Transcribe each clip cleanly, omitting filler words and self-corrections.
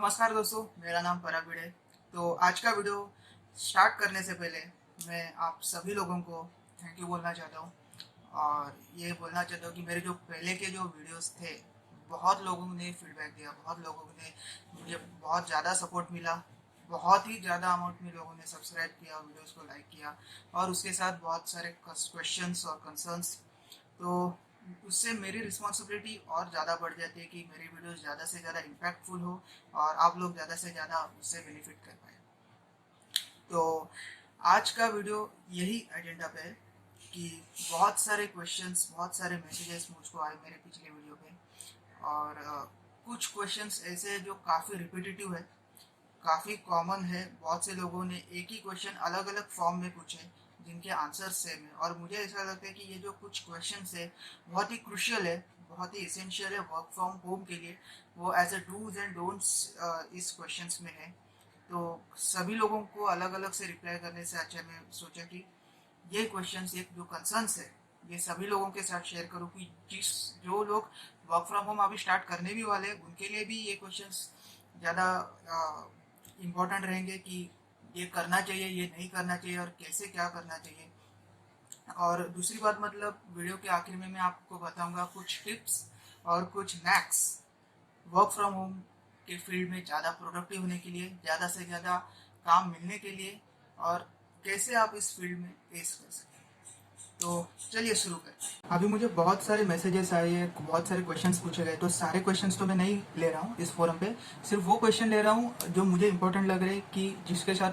नमस्कार दोस्तों, मेरा नाम पराग भिड़े। तो आज का वीडियो स्टार्ट करने से पहले मैं आप सभी लोगों को थैंक यू बोलना चाहता हूँ। और ये बोलना चाहता हूँ कि मेरे जो पहले के जो वीडियोस थे, बहुत लोगों ने फीडबैक दिया, बहुत लोगों ने मुझे बहुत ज़्यादा सपोर्ट मिला। बहुत ही ज़्यादा अमाउंट में लोगों ने सब्सक्राइब किया, वीडियोस को लाइक किया और उसके साथ बहुत सारे क्वेश्चंस और कंसर्न्स। तो उससे मेरी रिस्पॉन्सिबिलिटी और ज़्यादा बढ़ जाती है कि मेरी वीडियोस ज़्यादा से ज़्यादा इम्पैक्टफुल हो और आप लोग ज़्यादा से ज़्यादा उससे बेनिफिट कर पाए। तो आज का वीडियो यही एजेंडा पे है कि बहुत सारे क्वेश्चंस, बहुत सारे मैसेजेस मुझको आए मेरे पिछले वीडियो पे। और कुछ क्वेश्चंस ऐसे हैं जो काफ़ी रिपीटेटिव है, काफ़ी कॉमन है। बहुत से लोगों ने एक ही क्वेश्चन अलग अलग फॉर्म में पूछे जिनके आंसर सेम है। और मुझे ऐसा लगता है कि ये जो कुछ क्वेश्चंस है बहुत ही क्रुशियल है, बहुत ही इसेंशियल है वर्क फ्रॉम होम के लिए। वो as a do's and don'ts इस क्वेश्चंस में है। तो सभी लोगों को अलग अलग से रिप्लाई करने से अच्छा मैं सोचा कि ये क्वेश्चंस, ये जो कंसर्न्स है, ये सभी लोगों के साथ शेयर करूँ कि जो लोग वर्क फ्रॉम होम अभी स्टार्ट करने भी वाले हैं उनके लिए भी ये क्वेश्चंस ज़्यादा इम्पोर्टेंट रहेंगे कि ये करना चाहिए, ये नहीं करना चाहिए और कैसे क्या करना चाहिए। और दूसरी बात, मतलब वीडियो के आखिर में मैं आपको बताऊंगा कुछ टिप्स और कुछ नैक्स वर्क फ्रॉम होम के फील्ड में ज़्यादा प्रोडक्टिव होने के लिए, ज़्यादा से ज़्यादा काम मिलने के लिए और कैसे आप इस फील्ड में फेस कर सकते हैं। तो चलिए शुरू करें। अभी मुझे बहुत सारे मैसेजेस आए हैं, बहुत सारे क्वेश्चंस पूछे गए। तो सारे क्वेश्चंस तो मैं नहीं ले रहा हूँ इस फोरम पे, सिर्फ वो क्वेश्चन ले रहा हूँ जो मुझे इंपॉर्टेंट लग रहे हैं कि जिसके साथ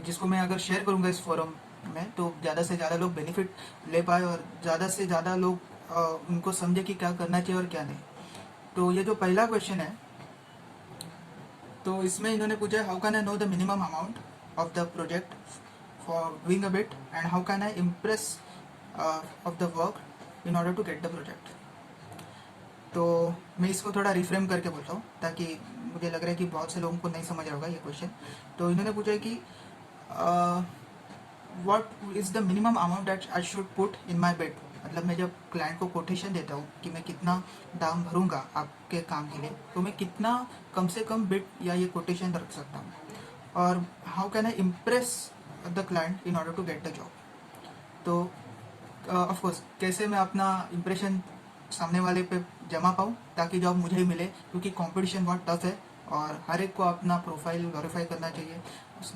जिसको मैं अगर शेयर करूँगा इस फोरम में तो ज़्यादा से ज़्यादा लोग बेनिफिट ले पाए और ज़्यादा से ज़्यादा लोग उनको समझे कि क्या करना चाहिए और क्या नहीं। तो ये जो पहला क्वेश्चन है, तो इसमें इन्होंने पूछा, how can I know the minimum amount of the project for doing a bit and how can I impress of the work in order to get the project. तो मैं इसको थोड़ा रिफ्रेम करके बोलता हूँ ताकि मुझे लग रहा है कि बहुत से लोगों को नहीं समझ होगा ये क्वेश्चन। तो इन्होंने पूछा है कि what is the minimum amount that I should put in my bed. मतलब मैं जब क्लाइंट को कोटेशन देता हूँ कि मैं कितना दाम भरूंगा आपके काम के लिए, तो मैं कितना कम से कम बिट या ये कोटेशन रख सकता हूँ। और how can I impress the client in order to get the job. तो ऑफ कोर्स कैसे मैं अपना इम्प्रेशन सामने वाले पे जमा पाऊँ ताकि जॉब मुझे ही मिले, क्योंकि कंपटीशन बहुत टफ है और हर एक को अपना प्रोफाइल वेरीफाई करना चाहिए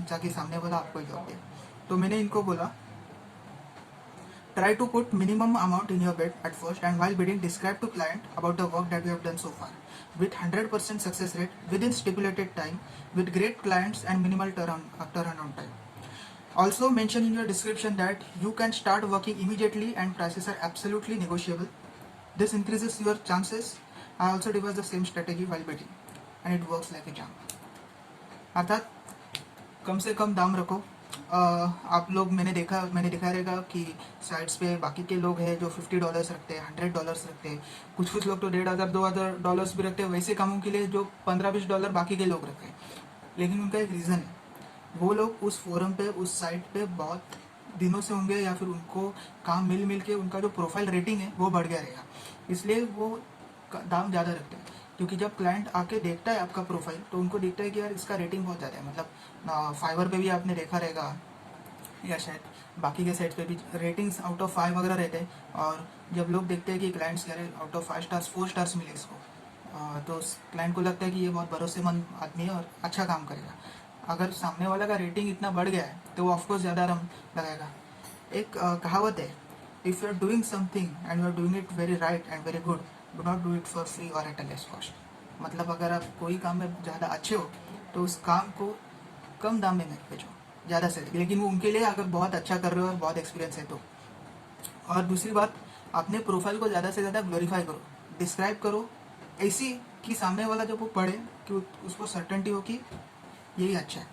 ताकि सामने वाला आपको जॉब दे। तो मैंने इनको बोला, try to put minimum amount in your bid at first, and while bidding describe to client about the work that you have done so far with 100% success rate within stipulated time with great clients and minimal turnaround time. Also mention in your description that you can start working immediately and prices are absolutely negotiable. This increases your chances. I also devise the same strategy while bidding and it works like a charm. अर्थात कम से कम दाम रखो। आप लोग मैंने देखा रहेगा कि साइट्स पे बाकी के लोग हैं जो $50 रखते हैं, $100 रखते हैं, कुछ लोग तो $1,500-2,000 भी रखते हैं वैसे कामों के लिए जो $15-20 बाकी के लोग रखते हैं। लेकिन उनका एक रीज़न है, वो लोग उस फोरम पे, उस साइट पे बहुत दिनों से होंगे या फिर उनको काम मिल के उनका जो प्रोफाइल रेटिंग है वो बढ़ गया रहेगा, इसलिए वो दाम ज़्यादा रखते हैं। क्योंकि जब क्लाइंट आके देखता है आपका प्रोफाइल तो उनको दिखता है कि यार इसका रेटिंग बहुत ज़्यादा है। मतलब फाइवर पे भी आपने देखा रहेगा या शायद बाकी के साइट्स पे भी रेटिंग्स आउट ऑफ 5 वगैरह रहते हैं। और जब लोग देखते हैं कि क्लाइंट्स कह रहे हैं आउट ऑफ 5 स्टार्स 4 स्टार्स मिले इसको, तो क्लाइंट को लगता है कि ये बहुत भरोसेमंद आदमी है और अच्छा काम करेगा। अगर सामने वाला का रेटिंग इतना बढ़ गया है तो वो ऑफकोर्स ज़्यादा रम लगाएगा। एक कहावत है, if you are doing something and you are doing it very right and very good, do not do it for free और एट अ लेस कॉस्ट। मतलब अगर आप कोई काम में ज़्यादा अच्छे हो तो उस काम को कम दाम में मत बेचो ज़्यादा से, लेकिन वो उनके लिए अगर बहुत अच्छा कर रहे हो और बहुत एक्सपीरियंस है तो। और दूसरी बात, अपने प्रोफाइल को ज़्यादा से ज़्यादा ग्लोरीफाई करो, डिस्क्राइब करो ऐसी कि सामने वाला जब वो पढ़े कि उसको सर्टेनिटी हो कि यही अच्छा है।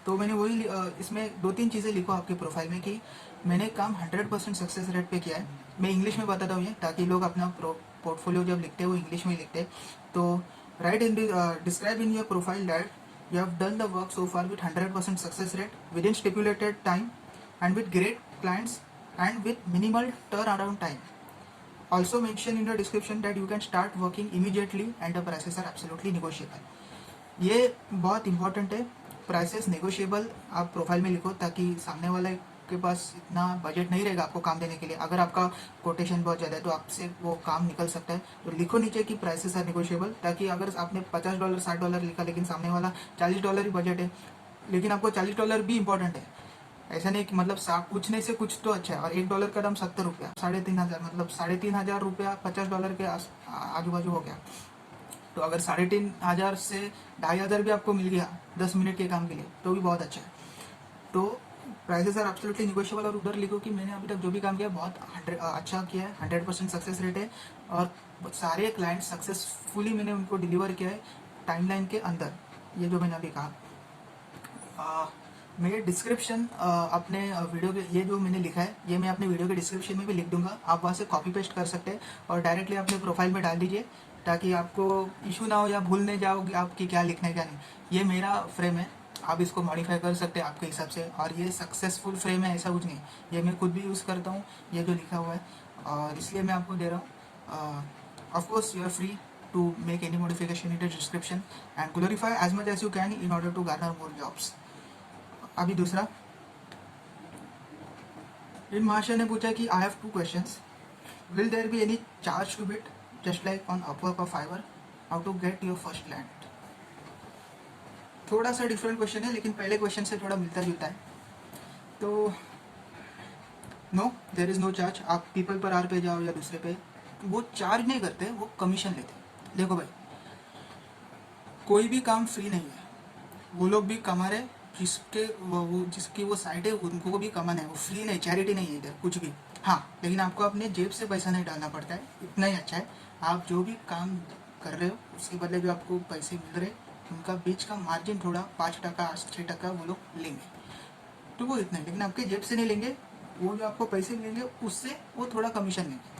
तो मैंने वही इसमें 2-3 चीज़ें लिखो आपके प्रोफाइल में कि मैंने काम 100% सक्सेस रेट पे किया है। मैं इंग्लिश में बताता हूँ ये, ताकि लोग अपना पोर्टफोलियो जब लिखते हैं वो इंग्लिश में ही लिखते हैं। तो right in describe in your profile that you have done the work so far with 100% success rate within stipulated time and with great clients and with minimal turnaround time. Also mention in your description that you can start working immediately and the prices are absolutely negotiable. ये बहुत important है। Prices negotiable आप profile में लिखो, ताकि सामने वाले के पास इतना बजट नहीं रहेगा आपको काम देने के लिए। अगर आपका कोटेशन बहुत ज़्यादा है तो आपसे वो काम निकल सकता है। तो लिखो नीचे कि प्राइसेस आर नेगोशिएबल, ताकि अगर आपने $50 $60 लिखा लेकिन सामने वाला $40 ही बजट है, लेकिन आपको $40 भी इंपॉर्टेंट है। ऐसा नहीं कि मतलब कुछ नहीं से कुछ तो अच्छा है। और $1 का दाम ₹70, 3,500, मतलब ₹3,500 $50 के आजू बाजू हो गया। तो अगर 3,500 से 2,500 भी आपको मिल गया 10 मिनट के काम के लिए तो भी बहुत अच्छा है। तो प्राइसेस आर एब्सोल्युटली नेगोशिएबल। और उधर लिखो कि मैंने अभी तक जो भी काम किया बहुत अच्छा किया है, 100% सक्सेस रेट है, और सारे क्लाइंट सक्सेसफुली मैंने उनको डिलीवर किया है टाइमलाइन के अंदर। ये जो मैंने अभी कहा, मेरे डिस्क्रिप्शन अपने वीडियो के, ये जो मैंने लिखा है ये मैं अपने वीडियो के डिस्क्रिप्शन में भी लिख दूंगा। आप वहाँ से कॉपी पेस्ट कर सकते हैं और डायरेक्टली अपने प्रोफाइल में डाल दीजिए, ताकि आपको इशू ना हो या भूल नहीं जाओगे आपकी क्या लिखना है क्या नहीं। ये मेरा फ्रेम है, आप इसको मॉडिफाई कर सकते हैं आपके हिसाब से। और ये सक्सेसफुल फ्रेम है, ऐसा कुछ नहीं, ये मैं खुद भी यूज़ करता हूँ ये जो लिखा हुआ है, और इसलिए मैं आपको दे रहा हूँ। Of course you are free to make any modification in the description and glorify as much as you can in order to garner more jobs. अभी दूसरा, इन महाशय ने पूछा कि I have 2 questions. Will there be any charge to bit just like on Upwork or Fiverr? How to get your first client? थोड़ा सा different question है, लेकिन पहले क्वेश्चन से थोड़ा मिलता जुलता है। तो no, there is no charge. आप पीपल पर आर पे जाओ या दूसरे पे, वो चार्ज नहीं करते, वो कमीशन लेते। देखो भाई, कोई भी काम फ्री नहीं है। वो लोग भी कमा रहे, जिसकी वो साइड है उनको भी कमाना है, वो फ्री नहीं, चैरिटी नहीं है इधर कुछ भी। हाँ, लेकिन आपको अपने जेब से पैसा नहीं डालना पड़ता है, इतना ही अच्छा है। आप जो भी काम कर रहे हो उसके बदले जो आपको पैसे मिल रहे, उनका बीच का मार्जिन थोड़ा 5% 6% वो लोग लेंगे, तो वो इतना है। लेकिन आपके जेब से नहीं लेंगे, वो जो आपको पैसे मिलेंगे उससे वो थोड़ा कमीशन लेंगे।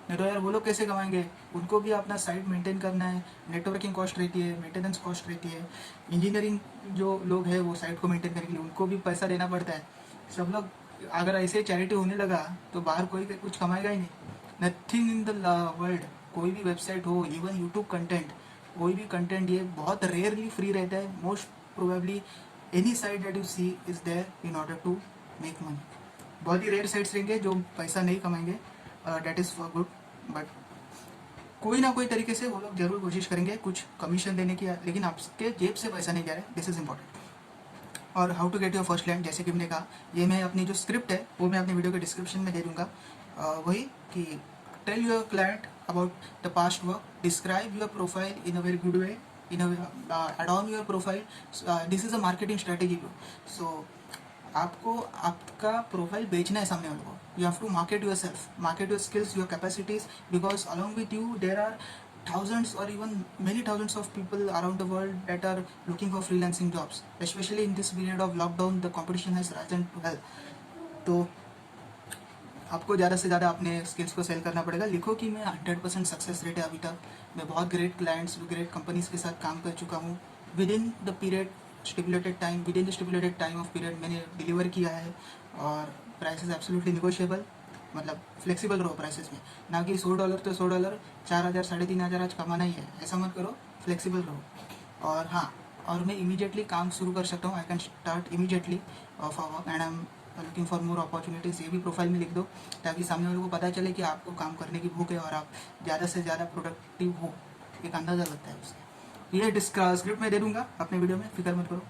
नहीं तो यार वो लोग कैसे कमाएंगे, उनको भी अपना साइट मेंटेन करना है, नेटवर्किंग कॉस्ट रहती है, मेंटेनेंस कॉस्ट रहती है। इंजीनियरिंग जो लोग हैं वो साइट को मेंटेन करने के लिए उनको भी पैसा देना पड़ता है। सब लोग अगर ऐसे चैरिटी होने लगा तो बाहर कोई कुछ कमाएगा ही नहीं। नथिंग इन द वर्ल्ड, कोई भी वेबसाइट हो, इवन यूट्यूब कंटेंट, कोई भी कंटेंट, ये बहुत रेयरली फ्री रहता है। Most probably any site that you see is there in order to make money. बहुत ही रेयर साइट्स रहेंगे जो पैसा नहीं कमाएंगे, that is for good. But कोई ना कोई तरीके से वो लोग जरूर कोशिश करेंगे कुछ कमीशन देने की, लेकिन आपके जेब से पैसा नहीं जा रहा है, दिस इज़ इंपॉर्टेंट। और how to get your first client, जैसे कि मैंने कहा, ये मैं अपनी जो स्क्रिप्ट है वो मैं अपने वीडियो के डिस्क्रिप्शन में दे दूँगा। वही कि tell your client about the past work, describe your profile in a very good way, in ad on your profile, this is a marketing strategy. So आपको आपका प्रोफाइल बेचना है सामने वालों को। You have to market yourself, market your skills, your capacities, because along with you there are thousands or even many thousands of people around the world that are looking for freelancing jobs, especially in this period of lockdown the competition has risen to hell. तो आपको ज़्यादा से ज़्यादा अपने skills को cell करना पड़ेगा। लिखो कि मैं 100% सक्सेस रेट है अभी तक, मैं बहुत ग्रेट क्लाइंट्स, ग्रेट कंपनीज के साथ काम कर चुका हूँ, with in the period stipulated time, with in the stipulated time of period मैंने डिलीवर किया है। और प्राइसेस एब्सोल्युटली निगोशिएबल, मतलब फ्लेक्सिबल रहो प्राइसेस में, ना कि $100 तो $100, 4,000 3,500 आज कमाना ही है, ऐसा मत करो, फ्लेक्सिबल रहो। और हाँ, और मैं इमीडिएटली काम शुरू कर सकता हूँ, I can start immediately for work and I am looking for more opportunities. ये भी प्रोफाइल में लिख दो, ताकि सामने वालों को पता चले कि आपको काम करने की भूख है और आप ज़्यादा से ज़्यादा प्रोडक्टिव हो, एक अंदाज़ा लगता है उससे। ये स्क्रिप्ट में दे दूँगा अपने वीडियो में, फिक्र मत करो।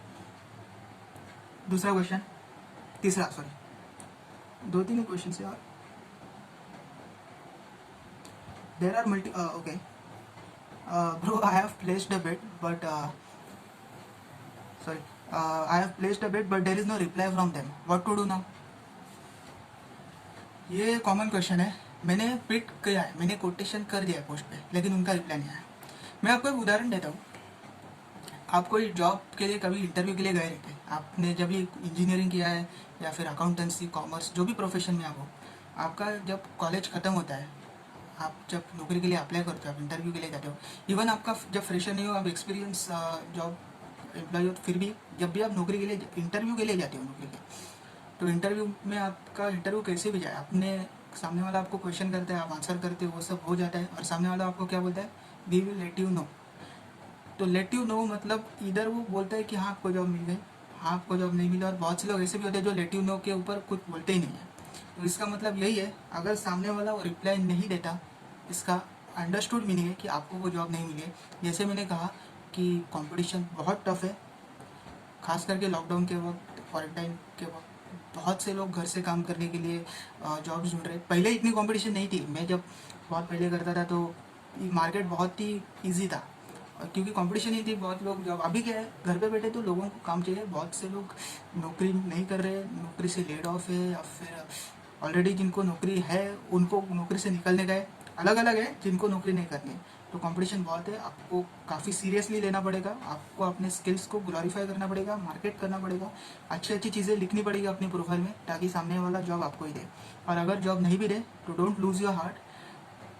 दूसरा क्वेश्चन, तीसरा सॉरी, 2-3 क्वेश्चन से। और there are okay, bro, I have placed a bid but sorry, I have placed a bid but there is no reply from them, what to do now? ये common question है। मैंने पिट किया है, मैंने quotation कर दिया है पोस्ट पे, लेकिन उनका रिप्लाई नहीं आया। मैं आपको एक उदाहरण देता हूँ। आप कोई जॉब के लिए कभी इंटरव्यू के लिए गए रहते, आपने जब भी इंजीनियरिंग किया है या फिर अकाउंटेंसी, कॉमर्स, जो भी प्रोफेशन में आप हो, आपका जब कॉलेज ख़त्म होता है, आप जब नौकरी के लिए अप्लाई करते हो, आप इंटरव्यू के लिए जाते हो, इवन आपका जब फ्रेशर नहीं हो, आप एक्सपीरियंस जॉब एम्प्लॉय हो, फिर भी जब भी आप नौकरी के लिए इंटरव्यू के लिए जाते हो नौकरी के, तो इंटरव्यू में आपका इंटरव्यू कैसे भी जाए, अपने सामने वाला आपको क्वेश्चन करता है, आप आंसर करते हो, वो सब हो जाता है, और सामने वाला आपको क्या बोलता है, we will let you know. तो लेट यू नो मतलब इधर वो बोलता है कि हाँ आपको जॉब मिल गई, हाँ आपको जॉब नहीं मिला, और बहुत से लोग ऐसे भी होते हैं जो लेट यू नो के ऊपर कुछ बोलते ही नहीं है। तो इसका मतलब यही है, अगर सामने वाला वो रिप्लाई नहीं देता, इसका अंडरस्टूड मीनिंग है कि आपको वो जॉब नहीं मिली है। जैसे मैंने कहा कि कंपटीशन बहुत टफ है, खास करके लॉकडाउन के वक्त, क्वारंटाइन के वक्त बहुत से लोग घर से काम करने के लिए जॉब्स ढूंढ रहे। पहले इतनी कंपटीशन नहीं थी, मैं जब बहुत पहले करता था तो मार्केट बहुत ही इजी था, क्योंकि कंपटीशन ही थी, बहुत लोग जॉब। अभी क्या है, घर पे बैठे तो लोगों को काम चाहिए, बहुत से लोग नौकरी नहीं कर रहे, नौकरी से लेड ऑफ है, या फिर ऑलरेडी जिनको नौकरी है उनको नौकरी से निकलने गए, अलग अलग है जिनको नौकरी नहीं करनी है। तो कंपटीशन बहुत है, आपको काफ़ी सीरियसली लेना पड़ेगा, आपको अपने स्किल्स को ग्लोरीफाई करना पड़ेगा, मार्केट करना पड़ेगा, अच्छी अच्छी चीज़ें लिखनी पड़ेगी अपनी प्रोफाइल में, ताकि सामने वाला जॉब आपको ही दे। और अगर जॉब नहीं भी दे तो don't lose your heart,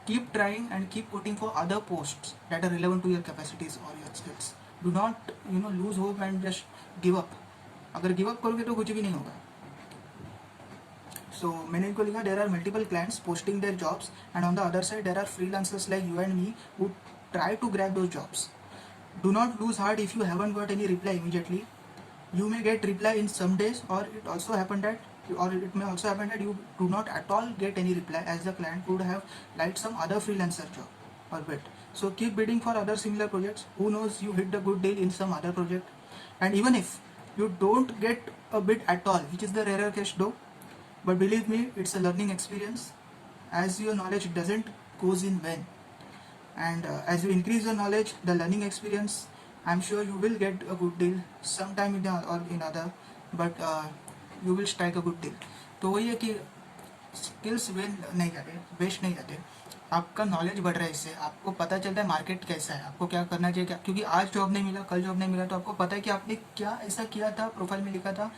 keep trying and keep putting for other posts that are relevant to your capacities or your skills. Do not lose hope and just give up. अगर give up करोगे तो कुछ भी नहीं होगा। So मैंने इनको लिखा, there are multiple clients posting their jobs and on the other side there are freelancers like you and me who try to grab those jobs. Do not lose heart if you haven't got any reply immediately. You may get reply in some days, or it may also happen that you do not at all get any reply, as the client could have liked some other freelancer job or bid. So keep bidding for other similar projects. Who knows, you hit the good deal in some other project. And even if you don't get a bid at all, which is the rarer case though, but believe me, it's a learning experience, as your knowledge doesn't goes in vain. And as you increase your knowledge, the learning experience, I'm sure you will get a good deal sometime in other, but you will strike a good deal. तो वही है कि skills नहीं जाते, waste नहीं जाते, आपका knowledge बढ़ रहा है, इससे आपको पता चलता है मार्केट कैसा है, आपको क्या करना चाहिए, क्या, क्योंकि आज जॉब नहीं मिला, कल जॉब नहीं मिला, तो आपको पता है कि आपने क्या ऐसा किया था, प्रोफाइल में लिखा था,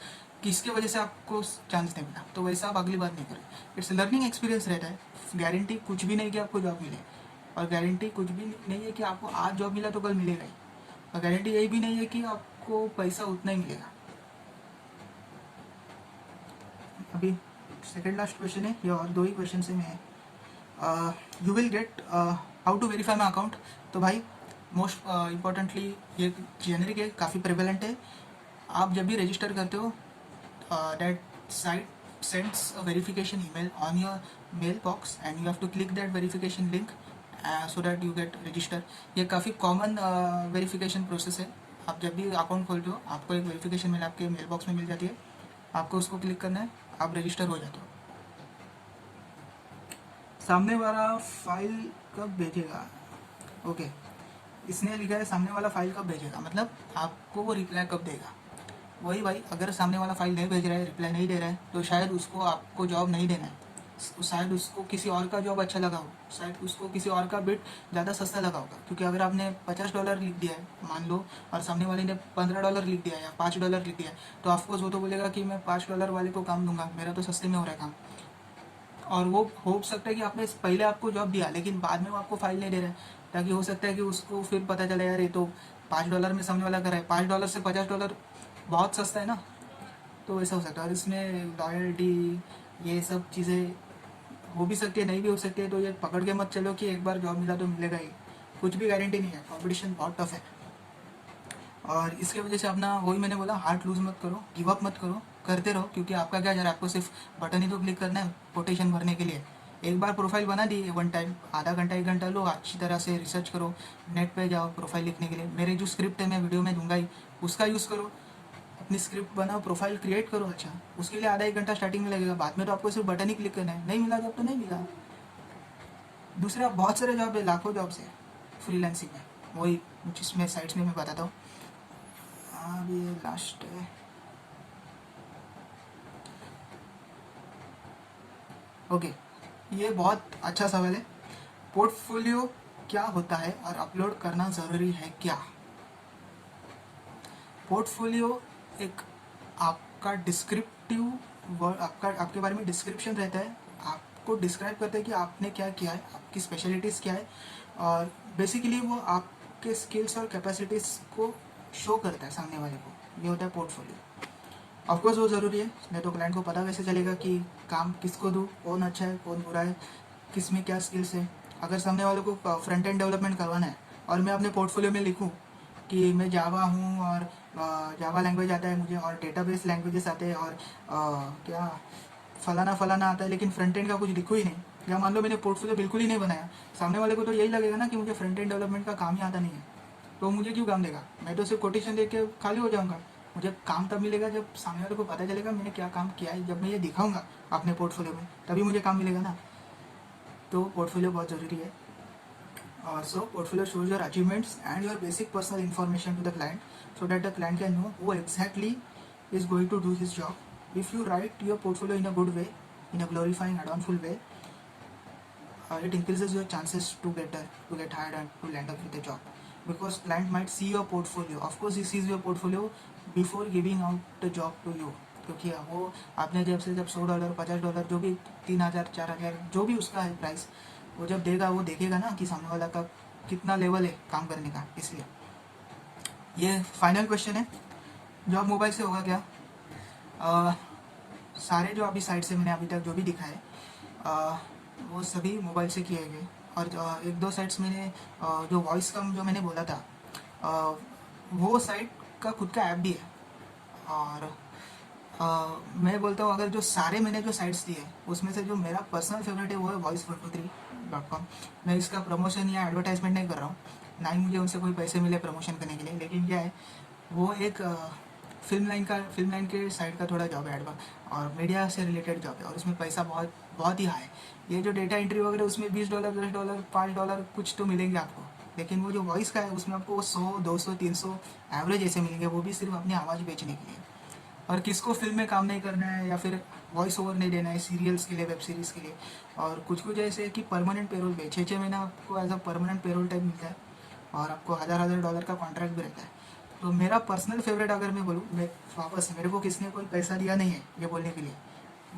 किसके वजह से आपको चांस नहीं मिला, तो वैसा आप अगली बार नहीं करें। इट्स लर्निंग एक्सपीरियंस रहता है, गारंटी कुछ भी नहीं कि आपको जॉब मिले, और गारंटी कुछ भी नहीं है कि आपको आज जॉब मिला तो कल मिलेगा ही, और गारंटी यही भी नहीं है कि आपको पैसा उतना ही मिलेगा। अभी सेकेंड लास्ट क्वेश्चन है, ये और दो ही क्वेश्चन से मैं, you will get how to verify my account. तो भाई मोस्ट इम्पॉर्टेंटली ये जेनरिक है, काफ़ी प्रेवलेंट है। आप जब भी रजिस्टर करते हो, that site sends a verification email on your mailbox and you have to click that verification link so that you get register. ये काफ़ी कॉमन वेरिफिकेशन प्रोसेस है। आप जब भी अकाउंट खोलते हो, आपको एक वेरिफिकेशन मेल आपके मेल बॉक्स में मिल जाती है, आपको उसको क्लिक करना है, आप रजिस्टर हो जाते हो। सामने वाला फाइल कब भेजेगा? ओके, इसने लिखा है सामने वाला फाइल कब भेजेगा, मतलब आपको वो रिप्लाई कब देगा। वही भाई, अगर सामने वाला फाइल नहीं भेज रहा है, रिप्लाई नहीं दे रहा है, तो शायद उसको आपको जॉब नहीं देना है, शायद उसको किसी और का जॉब अच्छा लगा हो, शायद उसको किसी और का बिट ज़्यादा सस्ता लगा होगा। क्योंकि अगर आपने $50 लिख दिया है मान लो, और सामने वाले ने $15 लिख दिया या $5 लिख दिया है, तो ऑफकोर्स वो तो बोलेगा कि मैं $5 वाले को काम दूंगा, मेरा तो सस्ते में हो रहा है काम। और वो हो सकता है कि आपने पहले आपको जॉब दिया, लेकिन बाद में वो आपको फाइल नहीं दे रहा है, ताकि हो सकता है कि उसको फिर पता चले यार ये तो $5 में सामने वाला कर रहा है, $5 से $50 बहुत सस्ता है ना, तो ऐसा हो सकता है। और इसमें लॉयल्टी ये सब चीज़ें हो भी सकती है, नहीं भी हो सकती है, तो ये पकड़ के मत चलो कि एक बार जॉब मिला तो मिलेगा ही, कुछ भी गारंटी नहीं है, कंपटीशन बहुत टफ है। और इसके वजह से अपना, वही मैंने बोला, हार्ट लूज मत करो, गिव अप मत करो, करते रहो, क्योंकि आपका क्या जा रहा है, आपको सिर्फ बटन ही तो क्लिक करना है कोटेशन भरने के लिए। एक बार प्रोफाइल बना दी, वन टाइम आधा घंटा 1 घंटा लो, अच्छी तरह से रिसर्च करो, नेट पे जाओ प्रोफाइल लिखने के लिए, मेरे जो स्क्रिप्ट है मैं वीडियो में दूंगा ही, उसका यूज़ करो, अपनी स्क्रिप्ट बनाओ, प्रोफाइल क्रिएट करो। अच्छा, उसके लिए आधा 1 घंटा स्टार्टिंग में लगेगा, बाद में तो आपको सिर्फ बटन ही क्लिक करना है, नहीं मिला जॉब तो नहीं मिला। दूसरा बहुत सारे जॉब है, लाखों जॉब्स है फ्रीलांसिंग में, वही जिसमें साइट्स में मैं बताता हूँ। अब ये लास्ट है, ओके, ये बहुत अच्छा सवाल है। पोर्टफोलियो क्या होता है और अपलोड करना ज़रूरी है क्या? पोर्टफोलियो एक आपका डिस्क्रिप्टिव वर्ड, आपके बारे में डिस्क्रिप्शन रहता है, आपको डिस्क्राइब करता है कि आपने क्या किया है, आपकी स्पेशलिटीज़ क्या है, और बेसिकली वो आपके स्किल्स और कैपेसिटीज़ को शो करता है सामने वाले को, ये होता है पोर्टफोलियो। ऑफकोर्स वो ज़रूरी है, नहीं तो क्लाइंट को पता कैसे चलेगा कि काम किसको दूँ, कौन अच्छा है कौन बुरा है, किस में क्या स्किल्स है। अगर सामने वाले को फ्रंट एंड डेवलपमेंट करवाना है और मैं अपने पोर्टफोलियो में लिखूँ कि मैं जावा हूँ और जावा लैंग्वेज आता है मुझे और डेटाबेस लैंग्वेजेस आते हैं और क्या फलाना फलाना आता है, लेकिन फ्रंट एंड का कुछ लिखो ही नहीं, या मान लो मैंने पोर्टफोलियो बिल्कुल ही नहीं बनाया, सामने वाले को तो यही लगेगा ना कि मुझे फ्रंट एंड डेवलपमेंट का काम ही आता नहीं है, तो मुझे क्यों काम देगा? मैं तो सिर्फ कोटेशन देख के खाली हो जाऊंगा। मुझे काम तब मिलेगा जब सामने वाले को पता चलेगा मैंने क्या काम किया है, जब मैं ये दिखाऊंगा अपने पोर्टफोलियो में, तभी मुझे काम मिलेगा ना। तो पोर्टफोलियो बहुत ज़रूरी है। So portfolio shows your achievements and your basic personal information to the client, so that the client can know who exactly is going to do his job. If you write your portfolio in a good way, in a glorifying, adornful way, it increases your chances to get hired and to land up with a job. Because client might see your portfolio. Of course, he sees your portfolio before giving out the job to you. क्योंकि वो आपने जब $100 $50 जो भी 3,000 4,000 जो भी उसका है प्राइस, वो जब देगा वो देखेगा ना कि सामने वाला का कितना लेवल है काम करने का। इसलिए ये फाइनल क्वेश्चन है, जॉब मोबाइल से होगा क्या? सारे जो अभी साइट से मैंने अभी तक जो भी दिखा है वो सभी मोबाइल से किए गए, और एक दो साइट्स मैंने जो वॉइस कम जो मैंने बोला था वो साइट का खुद का ऐप भी है। और मैं बोलता हूँ अगर जो सारे मैंने जो साइट्स दिए उसमें से जो मेरा पर्सनल फेवरेट है वो है voice123.com। मैं इसका प्रमोशन या एडवर्टाइजमेंट नहीं कर रहा हूँ, ना ही मुझे उनसे कोई पैसे मिले प्रमोशन करने के लिए, लेकिन क्या है वो एक फिल्म लाइन के साइड का थोड़ा जॉब है, और मीडिया से रिलेटेड जॉब है, और उसमें पैसा बहुत बहुत ही हाई है। ये जो डेटा एंट्री वगैरह उसमें $20 $10 $5 कुछ तो मिलेंगे आपको, लेकिन वो जो वॉइस का है उसमें आपको 100 200 300 एवरेज ऐसे मिलेंगे, वो भी सिर्फ अपनी आवाज़ बेचने के लिए। और किसको फिल्म में काम नहीं करना है या फिर वॉइस ओवर नहीं देना है सीरियल्स के लिए, वेब सीरीज़ के लिए, और कुछ कुछ ऐसे कि परमानेंट पेरोल पे 6 महीना आपको as a permanent payroll type मिलता है, और आपको $1,000 का कॉन्ट्रैक्ट भी रहता है। तो मेरा पर्सनल फेवरेट अगर मैं बोलूँ, मैं वापस मेरे को किसने कोई पैसा दिया नहीं है ये बोलने के लिए,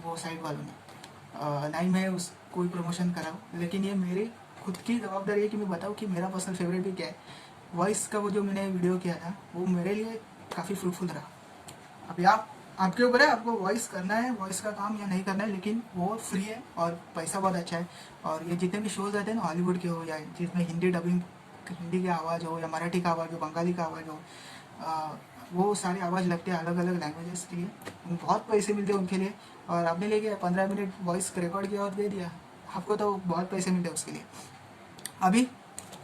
वो साइट वालों ने, ना ही मैं उस कोई प्रमोशन कराऊँ, लेकिन ये मेरी खुद की जवाबदारी है कि मैं बताऊँ कि मेरा पर्सनल फेवरेट भी क्या है। वॉइस का वो जो मैंने वीडियो किया था वो मेरे लिए काफ़ी फ्रूटफुल रहा। अभी आपके ऊपर है, आपको वॉइस करना है वॉइस का काम या नहीं करना है, लेकिन वो फ्री है और पैसा बहुत अच्छा है। और ये जितने भी शोज़ आते हैं ना हॉलीवुड के हो या जिसमें हिंदी डबिंग, हिंदी की आवाज़ हो या मराठी का आवाज़ हो, बंगाली का आवाज़ हो, वो सारी आवाज़ लगते हैं अलग अलग लैंग्वेजेस के लिए, बहुत पैसे मिलते हैं उनके लिए। और आपने लेके 15 मिनट वॉइस रिकॉर्ड किया और दे दिया, आपको तो बहुत पैसे मिलते हैं उसके लिए। अभी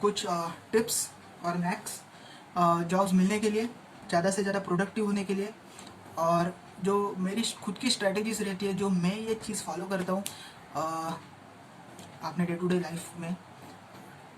कुछ टिप्स और नेक्स जॉब्स मिलने के लिए, ज़्यादा से ज़्यादा प्रोडक्टिव होने के लिए, और जो मेरी खुद की स्ट्रैटेजीज रहती है, जो मैं ये चीज़ फॉलो करता हूँ अपने डे टू डे लाइफ में,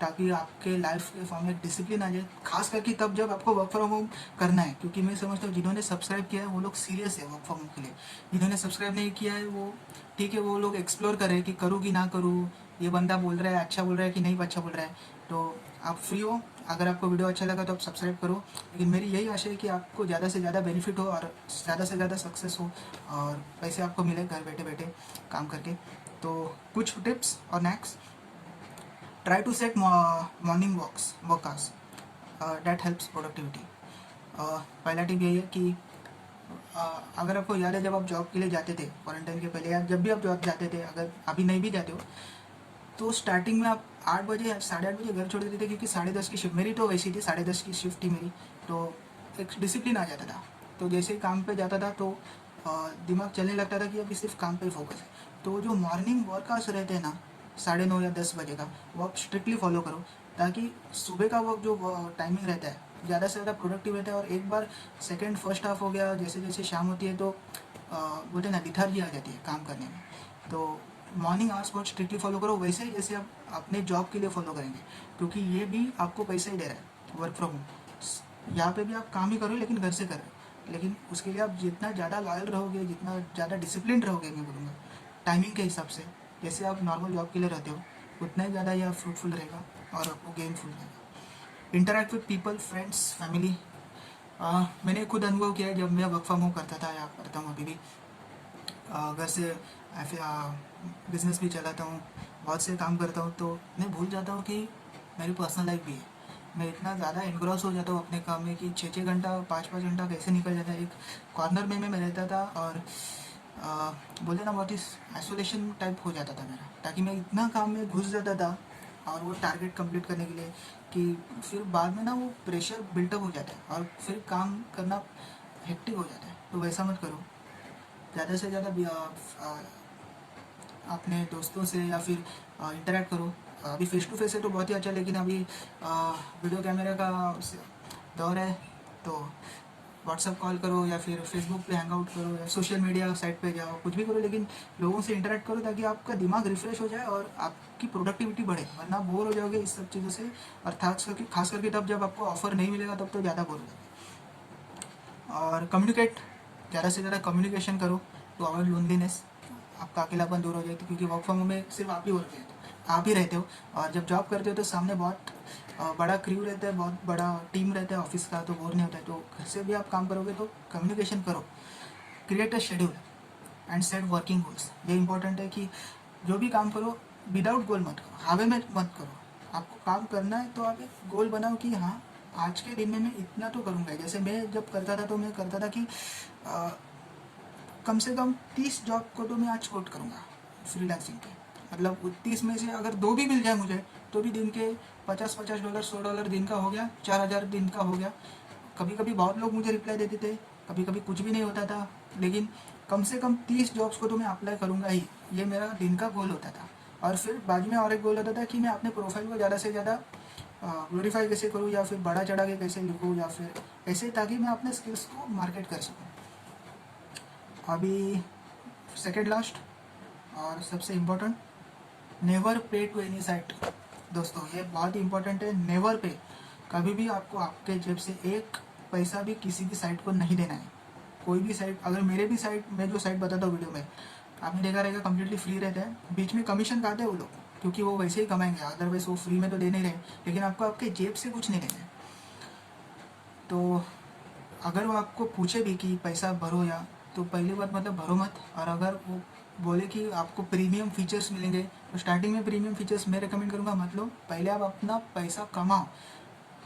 ताकि आपके लाइफ के फॉर्म में डिसिप्लिन आ जाए, खास करके तब जब आपको वर्क फ्रॉम होम करना है। क्योंकि मैं समझता हूँ जिन्होंने सब्सक्राइब किया है वो लोग सीरियस है वर्क फ्रॉम होम के लिए, जिन्होंने सब्सक्राइब नहीं किया है वो ठीक है, वो लोग एक्सप्लोर करें कि करूँ कि ना करूँ, ये बंदा बोल रहा है अच्छा बोल रहा है कि नहीं अच्छा बोल रहा है। तो आप फ्री हो, अगर आपको वीडियो अच्छा लगा तो आप सब्सक्राइब करो, लेकिन मेरी यही आशा है कि आपको ज़्यादा से ज़्यादा बेनिफिट हो और ज़्यादा से ज़्यादा सक्सेस हो और पैसे आपको मिले घर बैठे बैठे काम करके। तो कुछ टिप्स और next, try to set morning work hours that helps productivity। पहला टिप यही है कि अगर आपको याद है जब आप जॉब के लिए जाते थे क्वारंटाइन के पहले, या जब भी आप जॉब जाते थे, अगर अभी नहीं भी जाते हो, तो स्टार्टिंग में आप 8 बजे 8:30 बजे घर छोड़ देते थे, क्योंकि 10:30 की शिफ्ट मेरी तो वैसी थी, 10:30 की शिफ्ट थी मेरी, तो एक डिसिप्लिन आ जाता था। तो जैसे ही काम पे जाता था तो दिमाग चलने लगता था कि अभी सिर्फ काम पे ही फोकस है। तो जो मॉर्निंग वर्क आवर्स रहते हैं ना 9:30 या 10 बजे का, वो आप स्ट्रिक्टली फॉलो करो, ताकि सुबह का वक्त जो टाइमिंग रहता है ज़्यादा से ज़्यादा प्रोडक्टिव रहता है। और एक बार सेकेंड फर्स्ट हाफ हो गया, जैसे जैसे शाम होती है तो बोलते हैं ना लिथार्जी आ जाती है काम करने में। तो मॉर्निंग आवर्स बहुत स्ट्रिक्टली फॉलो करो, वैसे ही जैसे आप अपने जॉब के लिए फॉलो करेंगे, क्योंकि ये भी आपको पैसा ही दे रहा है वर्क फ्रॉम होम। यहाँ पे भी आप काम ही करो लेकिन घर से करें, लेकिन उसके लिए आप जितना ज़्यादा लॉयल रहोगे, जितना ज़्यादा डिसिप्लिन रहोगे, मैं बोलूँगा टाइमिंग के हिसाब से, जैसे आप नॉर्मल जॉब के लिए रहते हो, उतना ही ज़्यादा यह फ्रूटफुल रहेगा और आपको गेनफुल रहेगा। Interact with people, friends, family. मैंने खुद अनुभव किया है, जब मैं वर्क फ्रॉम होम करता था या करता हूँ अभी भी, घर से बिज़नेस भी चलाता हूँ, बहुत से काम करता हूँ, तो मैं भूल जाता हूँ कि मेरी पर्सनल लाइफ भी है। मैं इतना ज़्यादा इन्ग्रॉस हो जाता हूँ अपने काम में कि 6-6 घंटा 5-5 घंटा कैसे निकल जाता है। एक कॉर्नर में मैं रहता था और बोले ना बहुत ही आइसोलेशन टाइप हो जाता था मेरा, ताकि मैं इतना काम में घुस जाता था और वो टारगेट कंप्लीट करने के लिए कि फिर बाद में ना वो प्रेशर बिल्टअप हो जाता है और फिर काम करना हेक्टिक हो जाता है। तो वैसा मत करो। ज़्यादा से ज़्यादा अपने दोस्तों से या फिर इंटरेक्ट करो। अभी फेस टू फेस है तो बहुत ही अच्छा, लेकिन अभी वीडियो कैमरा का दौर है, तो व्हाट्सअप कॉल करो या फिर फेसबुक पे हैंग आउट करो या सोशल मीडिया साइट पे जाओ, कुछ भी करो, लेकिन लोगों से इंटरेक्ट करो ताकि आपका दिमाग रिफ्रेश हो जाए और आपकी प्रोडक्टिविटी बढ़े। वरना बोर हो जाओगे इस सब चीज़ों से, और खास करके तब जब आपको ऑफर नहीं मिलेगा तब तो ज़्यादा बोर हो जाओगे। और कम्युनिकेट, ज़्यादा से ज़्यादा कम्युनिकेशन करो टू अवॉइड लोनलीनेस। आपका अकेलापन दूर हो जाएगा, क्योंकि वर्क फ्रॉम होम में सिर्फ आप ही रहते हो। और जब जॉब करते हो तो सामने बहुत बड़ा क्रू रहता है, बहुत बड़ा टीम रहता है ऑफिस का, तो बोर नहीं होता है। तो घर से भी आप काम करोगे तो कम्युनिकेशन करो, create a schedule and set working goals. ये इंपॉर्टेंट है कि जो भी काम करो विदाउट गोल मत करो, हावे में मत करो। आपको काम करना है तो आप एक गोल बनाओ कि हाँ, आज के दिन में मैं इतना तो करूँगा। जैसे मैं जब करता था तो मैं करता था कि अ, कम से कम 30 जॉब को तो मैं आज कोट करूँगा फ्रीलांसिंग के। मतलब 30 में से अगर 2 भी मिल जाए मुझे, तो भी दिन के $50-50, $100 दिन का हो गया, 4000 दिन का हो गया। कभी कभी बहुत लोग मुझे रिप्लाई देते थे, कभी कभी कुछ भी नहीं होता था, लेकिन कम से कम 30 जॉब्स को तो मैं अप्लाई करूँगा ही। ये मेरा दिन का गोल होता था। और फिर बाद में और एक गोल होता था कि मैं अपने प्रोफाइल को ज़्यादा से ज़्यादा ग्लोरीफाई कैसे करूँ, या फिर बड़ा चढ़ा के कैसे लिखूँ, या फिर ऐसे, ताकि मैं अपने स्किल्स को मार्केट कर सकूँ। अभी सेकेंड लास्ट और सबसे इम्पोर्टेंट, नेवर पे टू एनी साइट। दोस्तों ये बहुत ही इंपॉर्टेंट है, नेवर पे। कभी भी आपको आपके जेब से एक पैसा भी किसी भी साइट को नहीं देना है। कोई भी साइट, अगर मेरे भी साइट, मैं जो साइट बताता हूँ वीडियो में, आपने देखा रहेगा कम्प्लीटली फ्री रहता है। बीच में कमीशन खाते हैं वो लोग, क्योंकि वो वैसे ही कमाएंगे, अदरवाइज वो फ्री में तो दे नहीं रहे, लेकिन आपको आपके जेब से कुछ नहीं देना है। तो अगर वो आपको पूछे भी कि पैसा भरो या, तो पहली बात मतलब भरो मत। और अगर वो बोले कि आपको प्रीमियम फीचर्स मिलेंगे, तो स्टार्टिंग में प्रीमियम फीचर्स मैं रेकमेंड करूँगा मत लो। पहले आप अपना पैसा कमाओ,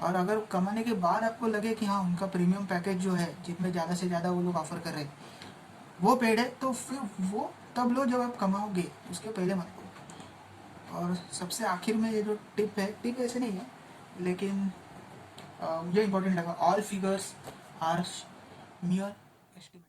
और अगर कमाने के बाद आपको लगे कि हाँ, उनका प्रीमियम पैकेज जो है, जिनमें ज़्यादा से ज़्यादा वो लोग ऑफर कर रहे हैं, वो पेड है, तो फिर वो तब लो जब आप कमाओगे, उसके पहले मत लो। और सबसे आखिर में ये जो टिप है, टिप ऐसे नहीं है, लेकिन मुझे इंपॉर्टेंट लगा, all figures are mere estimate.